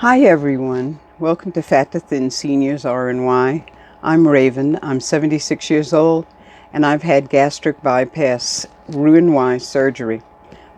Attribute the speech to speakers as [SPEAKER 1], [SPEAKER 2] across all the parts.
[SPEAKER 1] Hi everyone, welcome to Fat to Thin Seniors Roux-en-Y. I'm Raven, I'm 76 years old, and I've had gastric bypass Roux-en-Y surgery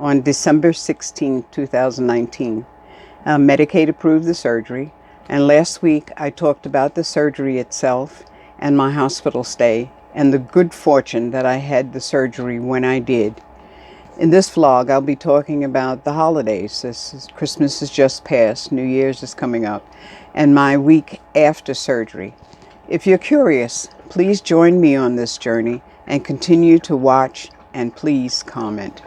[SPEAKER 1] on December 16, 2019. Medicaid approved the surgery, and last week I talked about the surgery itself and my hospital stay and the good fortune that I had the surgery when I did. In this vlog, I'll be talking about the holidays. Christmas is just passed, New Year's is coming up, and my week after surgery. If you're curious, please join me on this journey and continue to watch, and please comment.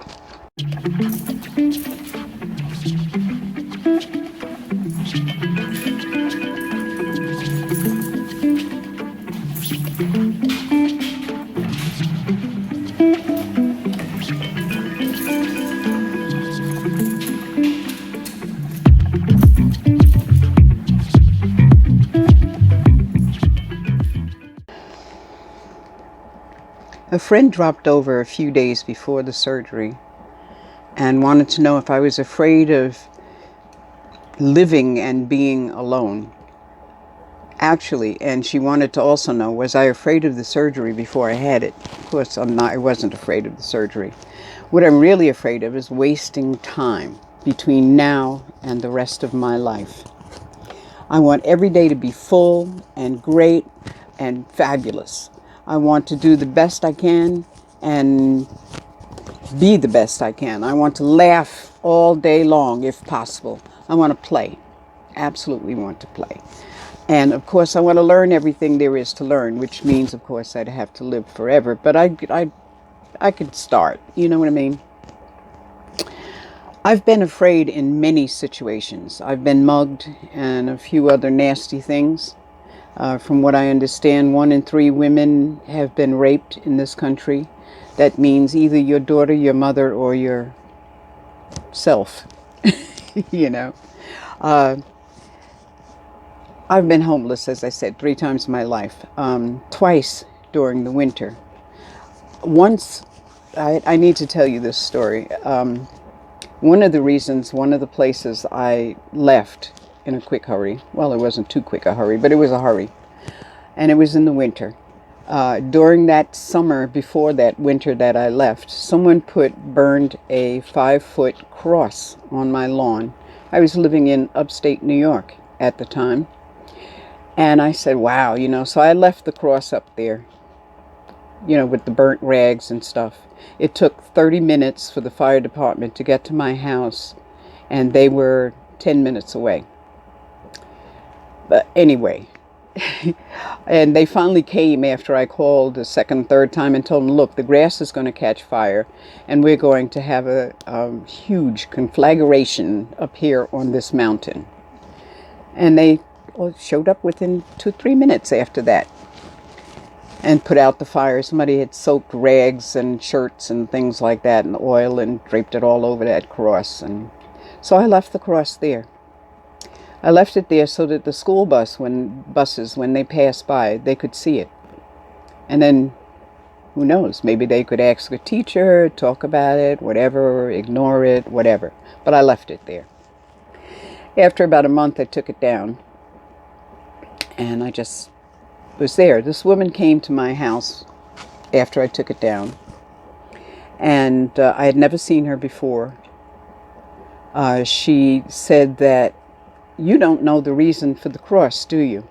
[SPEAKER 1] A friend dropped over a few days before the surgery and wanted to know if I was afraid of living and being alone. Actually, and she wanted to also know, was I afraid of the surgery before I had it? Of course, I wasn't afraid of the surgery. What I'm really afraid of is wasting time between now and the rest of my life. I want every day to be full and great and fabulous. I want to do the best I can and be the best I can. I want to laugh all day long if possible. I want to play. Absolutely want to play. And of course I want to learn everything there is to learn, which means of course I'd have to live forever. But I could start. You know what I mean? I've been afraid in many situations. I've been mugged and a few other nasty things. From what I understand, 1 in 3 women have been raped in this country. That means either your daughter, your mother, or yourself. You know. I've been homeless, as I said, 3 times in my life. Twice during the winter. Once, I need to tell you this story. One of the places I left in a quick hurry. Well, it wasn't too quick a hurry, but it was a hurry. And it was in the winter. During that summer, before that winter that I left, someone burned a 5-foot cross on my lawn. I was living in upstate New York at the time. And I said, wow, so I left the cross up there, with the burnt rags and stuff. It took 30 minutes for the fire department to get to my house, and they were 10 minutes away. But anyway, and they finally came after I called the second, third time and told them, look, the grass is going to catch fire and we're going to have a huge conflagration up here on this mountain. And they showed up within 2-3 minutes after that and put out the fire. Somebody had soaked rags and shirts and things like that in oil and draped it all over that cross. And so I left the cross there. I left it there so that the school buses, when they passed by, they could see it. And then, who knows, maybe they could ask a teacher, talk about it, whatever, ignore it, whatever. But I left it there. After about a month, I took it down. And I just was there. This woman came to my house after I took it down. And I had never seen her before. She said that, you don't know the reason for the cross, do you?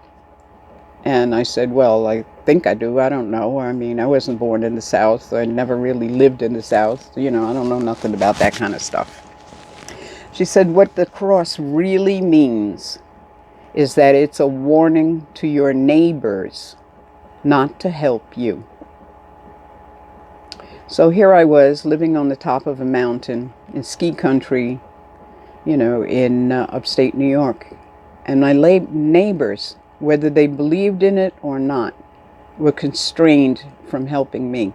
[SPEAKER 1] And I said, well, I think I do. I don't know. I mean, I wasn't born in the South. I never really lived in the South. I don't know nothing about that kind of stuff. She said, what the cross really means is that it's a warning to your neighbors not to help you. So here I was living on the top of a mountain in ski country, in upstate New York. And my neighbors, whether they believed in it or not, were constrained from helping me.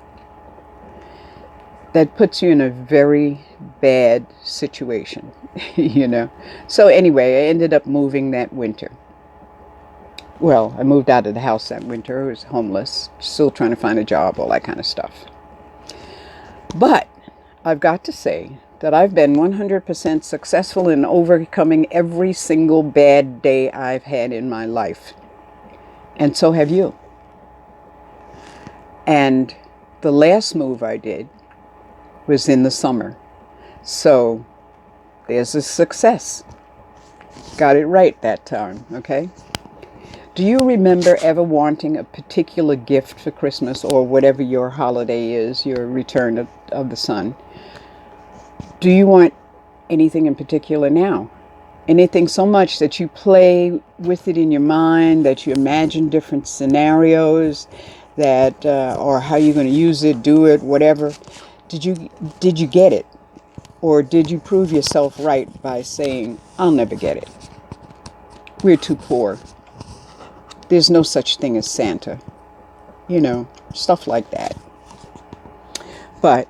[SPEAKER 1] That puts you in a very bad situation, So anyway, I ended up moving that winter. Well, I moved out of the house that winter. I was homeless, still trying to find a job, all that kind of stuff. But I've got to say, that I've been 100% successful in overcoming every single bad day I've had in my life. And so have you. And the last move I did was in the summer. So there's a success. Got it right that time, okay? Do you remember ever wanting a particular gift for Christmas or whatever your holiday is, your return of the sun? Do you want anything in particular now? Anything so much that you play with it in your mind, that you imagine different scenarios, that or how you're going to use it, do it, whatever. Did you get it? Or did you prove yourself right by saying, I'll never get it? We're too poor. There's no such thing as Santa. You know, stuff like that. But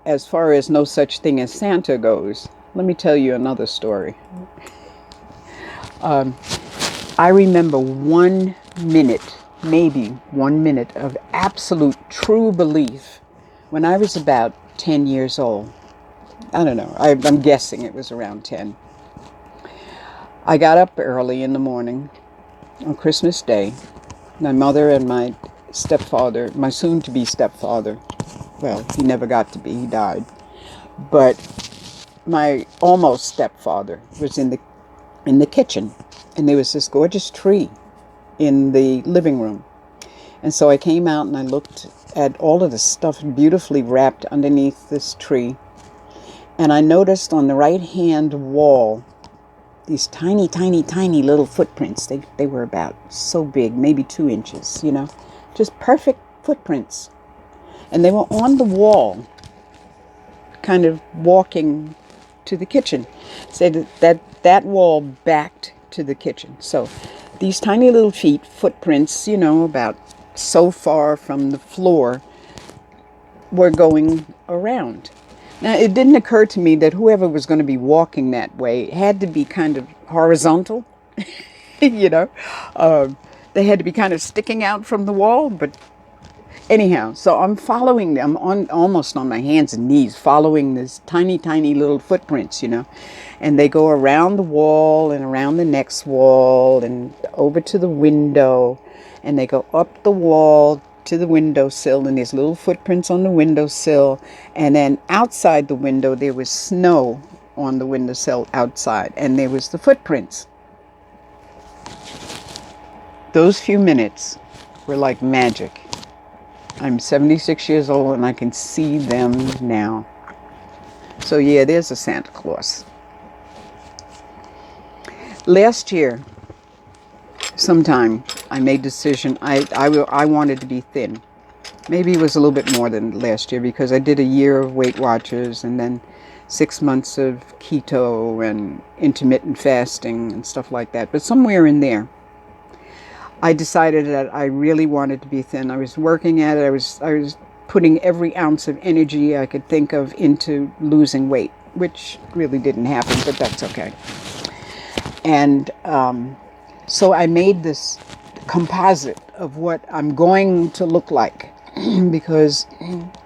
[SPEAKER 1] as far as no such thing as Santa goes, let me tell you another story. I remember 1 minute, maybe 1 minute of absolute true belief when I was about 10 years old. I don't know. I'm guessing it was around 10. I got up early in the morning on Christmas Day. My mother and my stepfather, my soon-to-be stepfather, well, he never got to be, he died. But my almost stepfather was in the kitchen, and there was this gorgeous tree in the living room. And so I came out and I looked at all of the stuff beautifully wrapped underneath this tree. And I noticed on the right-hand wall these tiny, tiny, tiny little footprints. They were about so big, maybe 2 inches, you know, just perfect footprints. And they were on the wall, kind of walking to the kitchen. So that wall backed to the kitchen. So these tiny little feet, footprints, you know, about so far from the floor, were going around. Now, it didn't occur to me that whoever was going to be walking that way had to be kind of horizontal, you know. They had to be kind of sticking out from the wall, but anyhow, so I'm following them almost on my hands and knees, following this tiny, tiny little footprints, you know. And they go around the wall and around the next wall and over to the window, and they go up the wall to the windowsill, and there's little footprints on the windowsill, and then outside the window there was snow on the windowsill outside, and there was the footprints. Those few minutes were like magic. I'm 76 years old and I can see them now. So yeah, there's a Santa Claus. Last year, sometime, I made a decision. I wanted to be thin. Maybe it was a little bit more than last year because I did a year of Weight Watchers and then 6 months of keto and intermittent fasting and stuff like that. But somewhere in there, I decided that I really wanted to be thin. I was working at it. I was putting every ounce of energy I could think of into losing weight, which really didn't happen, but that's okay. And so I made this composite of what I'm going to look like because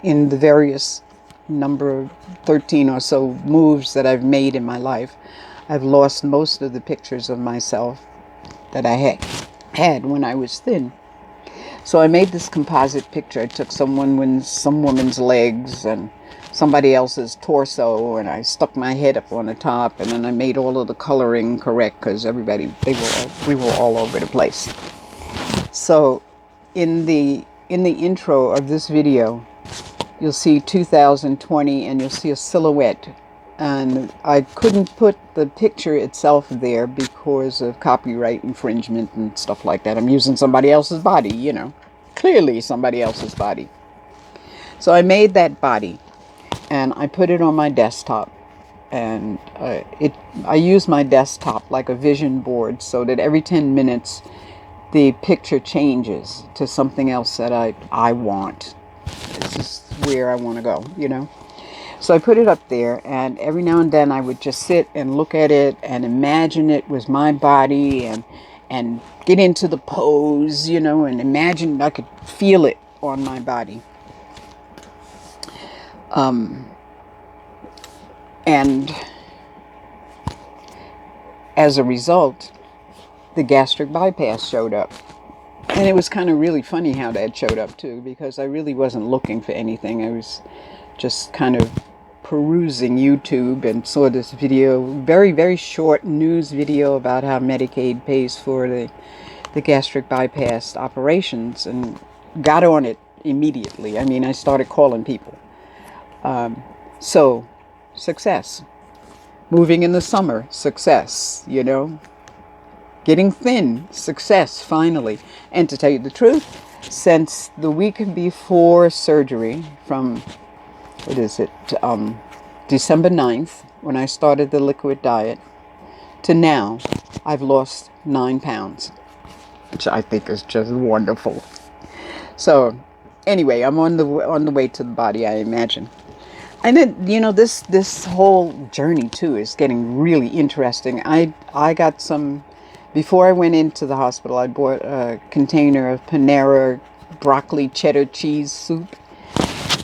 [SPEAKER 1] in the various number of 13 or so moves that I've made in my life, I've lost most of the pictures of myself that I had when I was thin. So I made this composite picture. I took some woman's legs and somebody else's torso, and I stuck my head up on the top, and then I made all of the coloring correct because we were all over the place. So in the intro of this video, you'll see 2020 and you'll see a silhouette. And I couldn't put the picture itself there because of copyright infringement and stuff like that. I'm using somebody else's body, you know, clearly somebody else's body. So I made that body and I put it on my desktop, and I use my desktop like a vision board so that every 10 minutes the picture changes to something else that I want. This is where I want to go, you know. So I put it up there, and every now and then I would just sit and look at it and imagine it was my body and get into the pose, you know, and imagine I could feel it on my body. And as a result, the gastric bypass showed up. And it was kind of really funny how that showed up too, because I really wasn't looking for anything. I was just kind of perusing YouTube and saw this video, very, very short news video about how Medicaid pays for the gastric bypass operations, and got on it immediately. I mean, I started calling people. So, success. Moving in the summer, success, you know. Getting thin, success, finally. And to tell you the truth, since the week before surgery, from, what is it, December 9th, when I started the liquid diet, to now, I've lost 9 pounds, which I think is just wonderful. So, anyway, I'm on the way to the body, I imagine. And then, you know, this whole journey too is getting really interesting. I got some, before I went into the hospital, I bought a container of Panera broccoli cheddar cheese soup,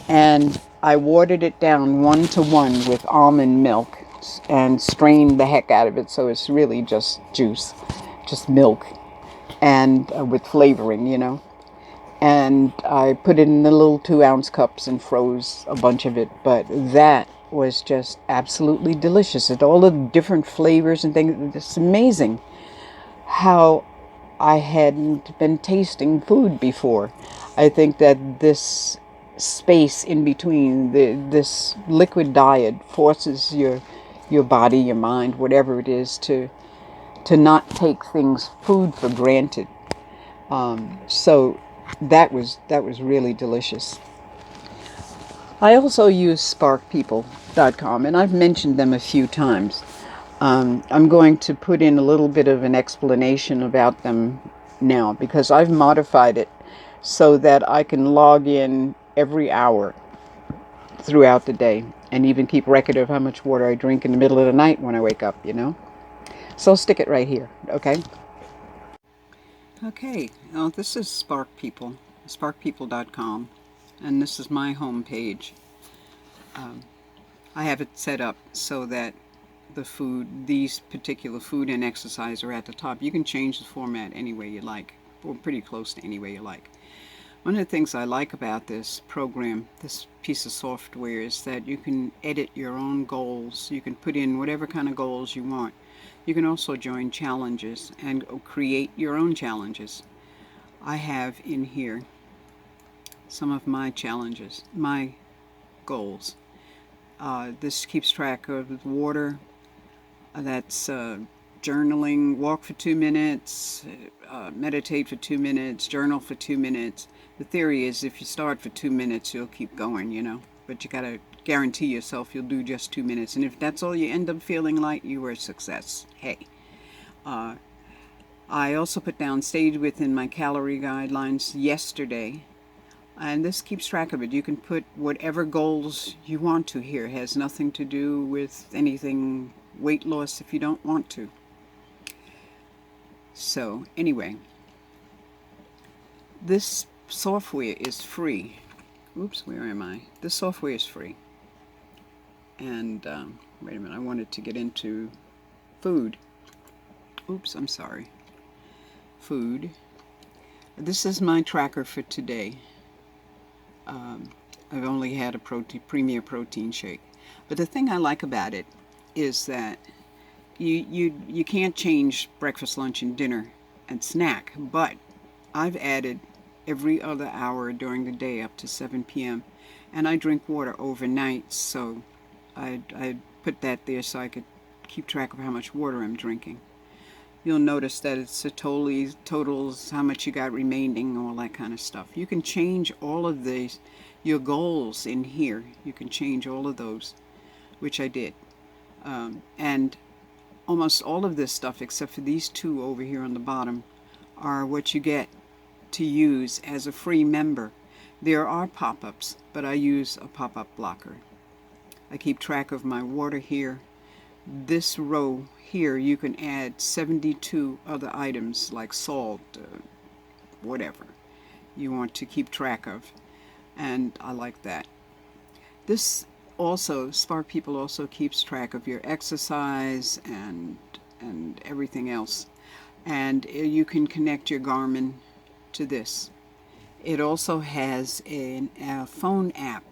[SPEAKER 1] and I watered it down 1-to-1 with almond milk and strained the heck out of it, so it's really just juice, just milk, and with flavoring, you know. And I put it in the little 2-ounce cups and froze a bunch of it. But that was just absolutely delicious. And all the different flavors and things. It's amazing how I hadn't been tasting food before. I think that this space in between, this liquid diet, forces your body, your mind, whatever it is, to not take food for granted. So that was really delicious. I also use 𝒄𝒿𝒄𝒂𝒕𝒆, and I've mentioned them a few times. I'm going to put in a little bit of an explanation about them now, because I've modified it so that I can log in every hour throughout the day, and even keep record of how much water I drink in the middle of the night when I wake up, you know. So I'll stick it right here, okay? Okay, now this is 𝒄𝒿𝒄𝒂𝒕𝒆, 𝒄𝒿𝒄𝒂𝒕𝒆, and this is my home page. I have it set up so that these particular food and exercise are at the top. You can change the format any way you like, or pretty close to any way you like. One of the things I like about this program, this piece of software, is that you can edit your own goals. You can put in whatever kind of goals you want. You can also join challenges and create your own challenges. I have in here some of my challenges, my goals. This keeps track of water. That's journaling, walk for 2 minutes, meditate for 2 minutes, journal for 2 minutes. The theory is if you start for 2 minutes, you'll keep going, you know. But you got to guarantee yourself you'll do just 2 minutes. And if that's all you end up feeling like, you were a success. Hey. I also put down, stayed within my calorie guidelines yesterday. And this keeps track of it. You can put whatever goals you want to here. It has nothing to do with anything weight loss if you don't want to. So anyway, this software is free. Oops, where am I? This software is free. And wait a minute, I wanted to get into food. Oops, I'm sorry. Food. This is my tracker for today. I've only had a Premier protein shake. But the thing I like about it is that you can't change breakfast, lunch, and dinner and snack, but I've added every other hour during the day up to 7 p.m. and I drink water overnight, so I put that there so I could keep track of how much water I'm drinking. You'll notice that it's totals, how much you got remaining, all that kind of stuff. You can change all of these, your goals in here. You can change all of those, which I did. And almost all of this stuff, except for these two over here on the bottom, are what you get to use as a free member. There are pop-ups, but I use a pop-up blocker. I keep track of my water here. This row here, you can add 72 other items like salt, whatever you want to keep track of, and I like that. This also, Spark People also keeps track of your exercise and everything else. And you can connect your Garmin to this. It also has a phone app.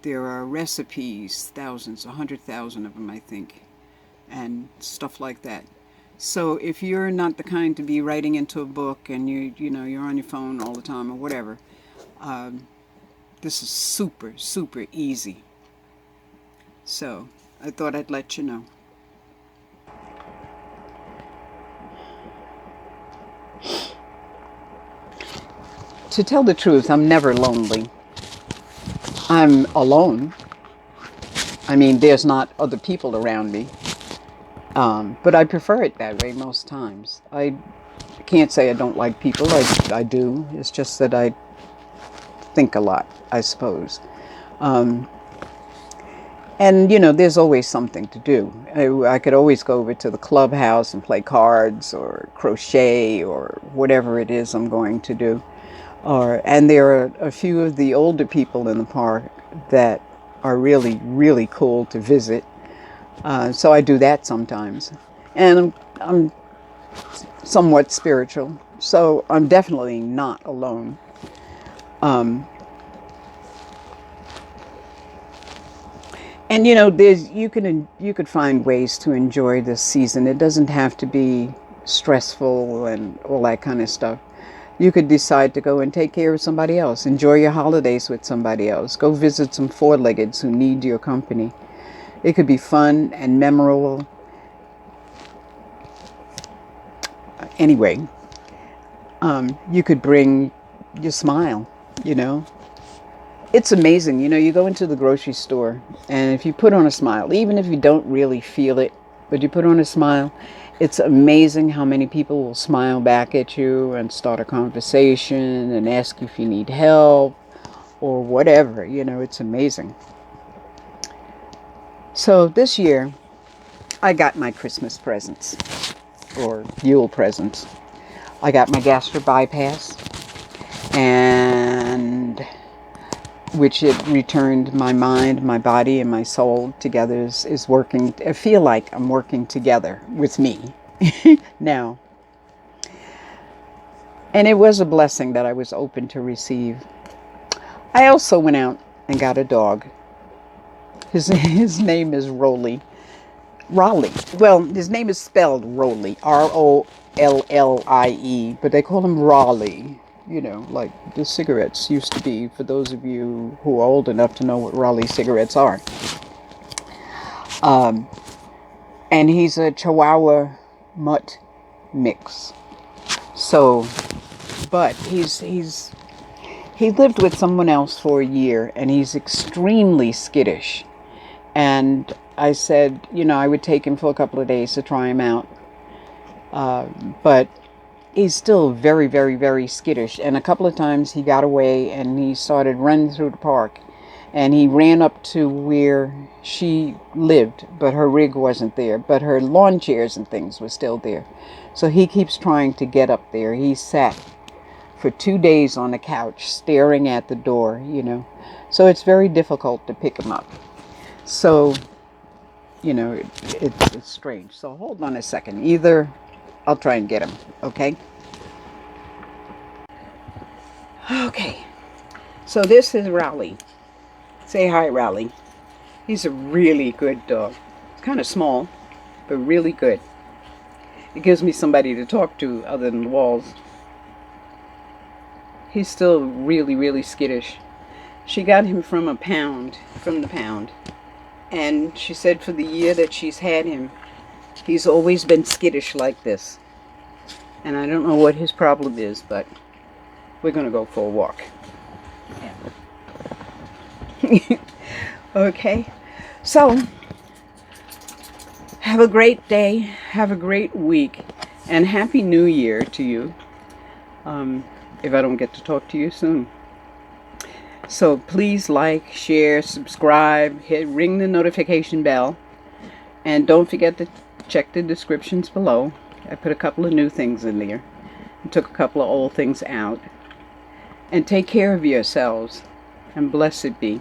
[SPEAKER 1] There are recipes, thousands, 100,000 of them, I think, and stuff like that. So if you're not the kind to be writing into a book and you're on your phone all the time or whatever, this is super, super easy. So I thought I'd let you know. To tell the truth, I'm never lonely. I'm alone. I mean, there's not other people around me. But I prefer it that way most times. I can't say I don't like people. I do. It's just that I think a lot, I suppose. And, there's always something to do. I could always go over to the clubhouse and play cards or crochet or whatever it is I'm going to do. And there are a few of the older people in the park that are really, really cool to visit. So I do that sometimes. And I'm somewhat spiritual, so I'm definitely not alone. And you could find ways to enjoy this season. It doesn't have to be stressful and all that kind of stuff. You could decide to go and take care of somebody else. Enjoy your holidays with somebody else. Go visit some four-leggeds who need your company. It could be fun and memorable. Anyway, you could bring your smile, It's amazing, you go into the grocery store and if you put on a smile, even if you don't really feel it, but you put on a smile, it's amazing how many people will smile back at you and start a conversation and ask you if you need help or whatever, it's amazing. So this year, I got my Christmas presents, or Yule presents. I got my gastric bypass, and which it returned my mind, my body, and my soul together is working. I feel like I'm working together with me now. And it was a blessing that I was open to receive. I also went out and got a dog. His name is Raleigh. Well, his name is spelled Raleigh, Rollie, but they call him Raleigh. Like the cigarettes used to be, for those of you who are old enough to know what Raleigh cigarettes are. And he's a Chihuahua mutt mix. So, but he lived with someone else for a year, and he's extremely skittish. And I said, I would take him for a couple of days to try him out. But he's still very, very, very skittish. And a couple of times he got away and he started running through the park. And he ran up to where she lived, but her rig wasn't there. But her lawn chairs and things were still there. So he keeps trying to get up there. He sat for 2 days on the couch staring at the door, So it's very difficult to pick him up. So, it's strange. So hold on a second. Either I'll try and get him, okay? Okay. So this is Raleigh. Say hi, Raleigh. He's a really good dog. It's kind of small, but really good. It gives me somebody to talk to other than the walls. He's still really, really skittish. She got him from the pound. And she said for the year that she's had him, he's always been skittish like this. And I don't know what his problem is, but we're going to go for a walk. Yeah. Okay. So, have a great day. Have a great week. And Happy New Year to you. If I don't get to talk to you soon. So please like, share, subscribe, ring the notification bell, and don't forget to check the descriptions below. I put a couple of new things in there and took a couple of old things out. And take care of yourselves, and blessed be.